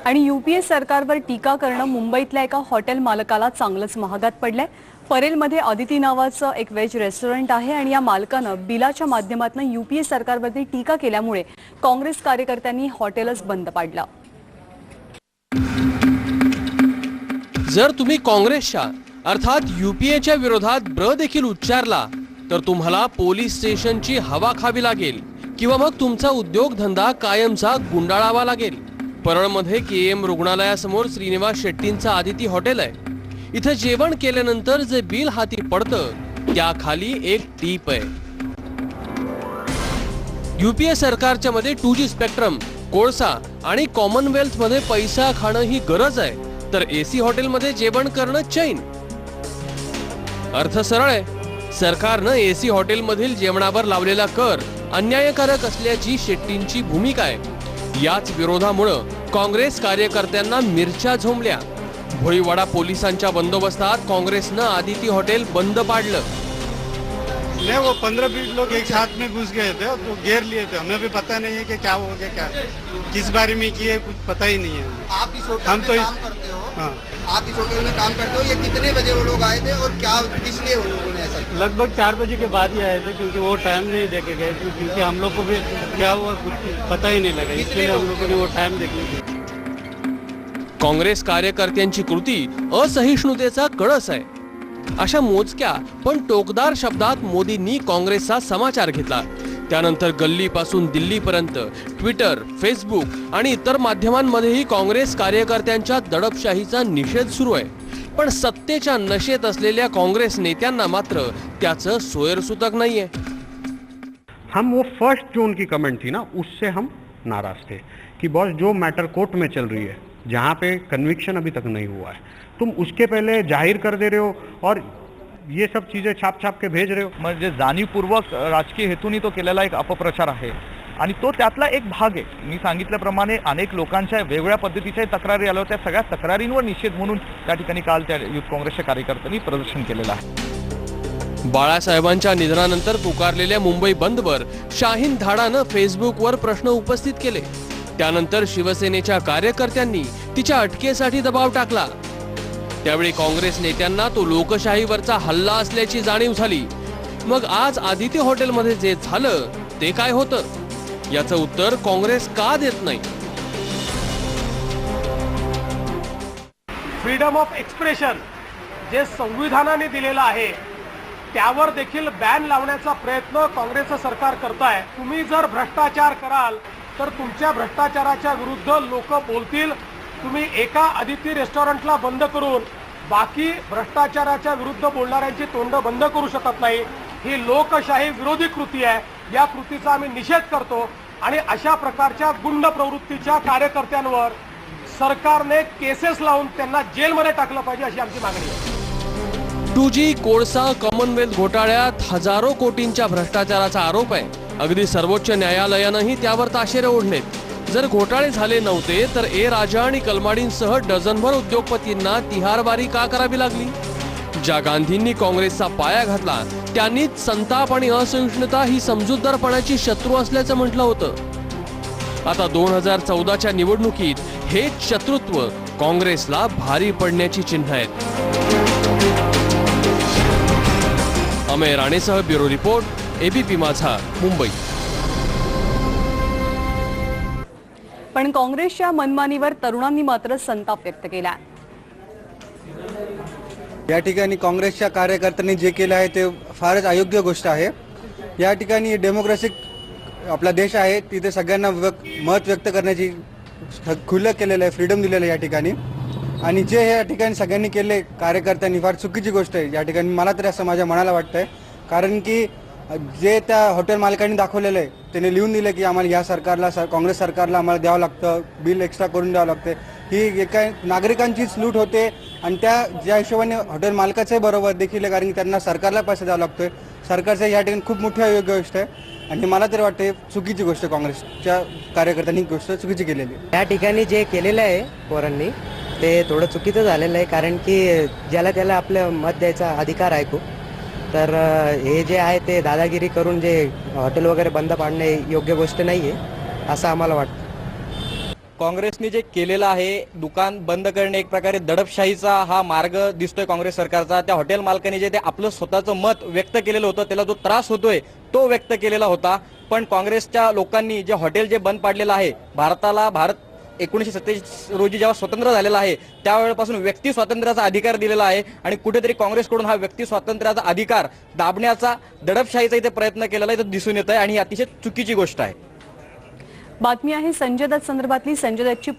आणि यूपीए सरकारवर टीका करणं मुंबईतल्या एका हॉटेल मालकाला चांगलंच महागात पडलंय। परेलमध्ये अदिती नावाचं एक व्हेज रेस्टॉरंट आहे आणि या मालकानं बिलाच्या माध्यमातून यूपीए सरकारवरती टीका केल्यामुळे काँग्रेस कार्यकर्त्यांनी हॉटेलच बंद पाडलं। जर तुम्ही काँग्रेसच्या अर्थात यूपीएच्या विरोधात ब्र देखील उच्चारला तर तुम्हाला पोलीस स्टेशनची हवा खावी लागेल किंवा मग तुमचा उद्योगधंदा कायमचा गुंडाळावा लागेल। परळमध्ये केएम रुग्णालयासमोर श्रीनिवास शेट्टींचं आदिती हॉटेल आहे। इथे जेवण केल्यानंतर जे बिल हाती पडतं त्याखाली एक टीप आहे। यूपीए सरकारच्या मध्ये 2G स्पेक्ट्रम, कोळसा आणि कॉमनवेल्थ मध्ये पैसा खाणं ही गरज आहे, तर एसी हॉटेलमध्ये जेवण करणं चैन। अर्थ सरळ आहे, सरकारनं एसी हॉटेलमधील जेवणावर लावलेला कर अन्यायकारक असल्याची शेट्टींची भूमिका आहे। याच विरोधामुळे काँग्रेस कार्यकर्त्यांना मिरच्या झोंबल्या। भोईवाडा पोलिसांच्या बंदोबस्तात काँग्रेसनं आदिती हॉटेल बंद पाडलं। नहीं, वो 15-20 लोग एक साथ में घुस गए थे तो घेर लिए थे। हमें भी पता नहीं है कि क्या हो गया, क्या किस बारे में किए, कुछ पता ही नहीं है। आप इस होटल में काम करते हो? हाँ, आप इस होटल में काम करते हो। ये कितने बजे वो लोग आए थे और क्या किस लिए उन लोगों ने ऐसा किया? लगभग 4 बजे के बाद ही आए थे, क्योंकि वो टाइम नहीं देके गए थे, क्योंकि हम लोग को भी क्या हुआ कुछ पता ही नहीं लगा, इसलिए हम लोगों ने वो टाइम देखने दिया। काँग्रेस कार्यकर्त्यांची कृती असहिष्णुतेचा कळस आहे। अशा मोजक्या पण टोकदार शब्दात मोदींनी काँग्रेसचा समाचार घेतला। त्यानंतर गल्लीपासून दिल्लीपर्यंत ट्विटर, फेसबुक आणि इतर माध्यमांमध्येही काँग्रेस कार्यकर्त्यांच्या दडपशाहीचा निषेध सुरू आहे। पण सत्तेच्या नशेत असलेल्या काँग्रेस नेत्यांना मात्र त्याचं सोयरसूतक नाहीये। हम वो फर्स्ट जो उनकी कमेंट थी ना, उससे हम नाराज थे कि बॉस जो मैटर कोर्ट में चल रही है, जहाँ पे कन्विक्शन अभी तक नहीं हुआ है, तुम उसके पहले जाहिर कर दे रहे हो और ये सब चीजें छाप छाप के भेज रहे हो। म्हणजे जाणीवपूर्वक राजकीय हेतूने तो केलेला एक अपप्रचार आहे आणि तो त्यातला एक भाग आहे। मी सांगितल्याप्रमाणे अनेक लोकांच्या वेगवेगळ्या पद्धतीच्या तक्रारी आल्या होत्या। सगळ्या तक्रारींवर निषेध म्हणून त्या ठिकाणी काल त्या युथ काँग्रेसच्या कार्यकर्त्यांनी प्रदर्शन केलेलं आहे। बाळासाहेबांच्या निधनानंतर पुकारलेल्या मुंबई बंदवर शाहीन धाडानं फेसबुकवर प्रश्न उपस्थित केले। त्यानंतर शिवसेनेच्या कार्यकर्त्यांनी तिच्या अटकेसाठी दबाव टाकला। त्यावेळी काँग्रेस नेत्यांना तो लोकशाहीवरचा हल्ला असल्याची जाणीव झाली। मग आज आदिती हॉटेलमध्ये जे झालं ते काय होतं, याचं उत्तर काँग्रेस का देत नाही? फ्रीडम ऑफ एक्सप्रेशन जे संविधानाने दिलेलं आहे त्यावर देखील बॅन लावण्याचा प्रयत्न काँग्रेसचं सरकार करत आहे। तुम्ही जर भ्रष्टाचार कराल तर तुमच्या भ्रष्टाचाराच्या विरुद्ध लोक बोलतील। तुम्ही एका आदिती रेस्टॉरंटला बंद करून बाकी भ्रष्टाचाराच्या विरुद्ध बोलणाऱ्यांची तोंड बंद करू शकत नाही। ही लोकशाही विरोधी कृती आहे। या कृतीचा आम्ही निषेध करतो आणि अशा प्रकारच्या गुंड प्रवृत्तीच्या कार्यकर्त्यांवर सरकारने केसेस लावून त्यांना जेलमध्ये टाकलं पाहिजे, अशी आमची मागणी आहे। 2G, कोळसा, कॉमनवेल्थ घोटाळ्यात हजारो कोटींच्या भ्रष्टाचाराचा आरोप आहे। अगदी सर्वोच्च न्यायालयानंही त्यावर ताशेरे ओढलेत। जर घोटाळे झाले नव्हते तर राजा आणि कलमाडींसह डझनभर उद्योगपतींना तिहारबारी का करावी लागली? ज्या गांधींनी काँग्रेसचा पाया घातला त्यांनीच संताप आणि असहिष्णुता ही समजूतदारपणाची शत्रू असल्याचं म्हटलं होतं। आता 2014च्या निवडणुकीत हेच शत्रुत्व काँग्रेसला भारी पडण्याची चिन्ह आहेत। अमेय राणेसह ब्युरो रिपोर्ट, एबीपी माझा, मुंबई। पण काँग्रेसच्या मनमानीवर तरुणांनी मात्र संताप व्यक्त केला। या ठिकाणी काँग्रेसच्या कार्यकर्त्यांनी जे केलं आहे ते फारच अयोग्य गोष्ट आहे। या ठिकाणी डेमोक्रेटिक आपला देश आहे, तिथे सगळ्यांना मत व्यक्त करण्याची खुलं केलेलं आहे, फ्रीडम दिलेलं आहे या ठिकाणी। आणि जे या ठिकाणी सगळ्यांनी केले कार्यकर्त्यांनी फार चुकीची गोष्ट आहे या ठिकाणी, मला तरी असं माझ्या मनाला वाटतंय। कारण की जे त्या हॉटेल मालकांनी दाखवलेलं आहे, त्याने लिहून दिलं की आम्हाला या सरकारला, काँग्रेस सरकारला आम्हाला द्यावं लागतं, बिल एक्स्ट्रा करून द्यावं लागतं। ही एका नागरिकांचीच लूट होते आणि त्या ज्या हिशोबाने हॉटेल मालकाचंही बरोबर देखील आहे, कारण की त्यांना सरकारला पैसे द्यावा लागतोय। सरकारचं या ठिकाणी खूप मोठी अयोग्य गोष्ट आहे आणि मला तरी वाटते चुकीची गोष्ट काँग्रेसच्या कार्यकर्त्यांनी गोष्ट चुकीची केलेली आहे। या ठिकाणी जे केलेलं आहे पोरांनी ते थोडं चुकीचं झालेलं आहे, कारण की ज्याला त्याला आपलं मत द्यायचा अधिकार आहे खूप। तर हे जे आहे ते दादागिरी करून जे हॉटेल वगैरे बंद पाडणे योग्य गोष्ट नाही आहे असं आम्हाला वाटतं। काँग्रेसने जे केलेलं आहे, दुकान बंद करणे, एक प्रकारे दडपशाहीचा हा मार्ग दिसतोय काँग्रेस सरकारचा. त्या हॉटेल मालकाने जे ते आपलं स्वतःचं मत व्यक्त केलेलं होतं, त्याला जो त्रास होतोय तो व्यक्त केलेला होता. पण काँग्रेसच्या लोकांनी जे हॉटेल जे बंद पाडलेलं आहे, भारत 1947 रोजी जेव्हा स्वतंत्र झालेला आहे त्यावेळेपासून व्यक्ती स्वातंत्र्याचा अधिकार दिलेला आहे आणि कुठेतरी काँग्रेसकडून हा व्यक्ती स्वातंत्र्याचा अधिकार दाबण्याचा, दडपशाहीचा इथे प्रयत्न केलेला इथे दिसून येत आहे आणि ही अतिशय चुकीची गोष्ट आहे. बातमी आहे संजय दत्त संदर्भातली. संजय दत्तची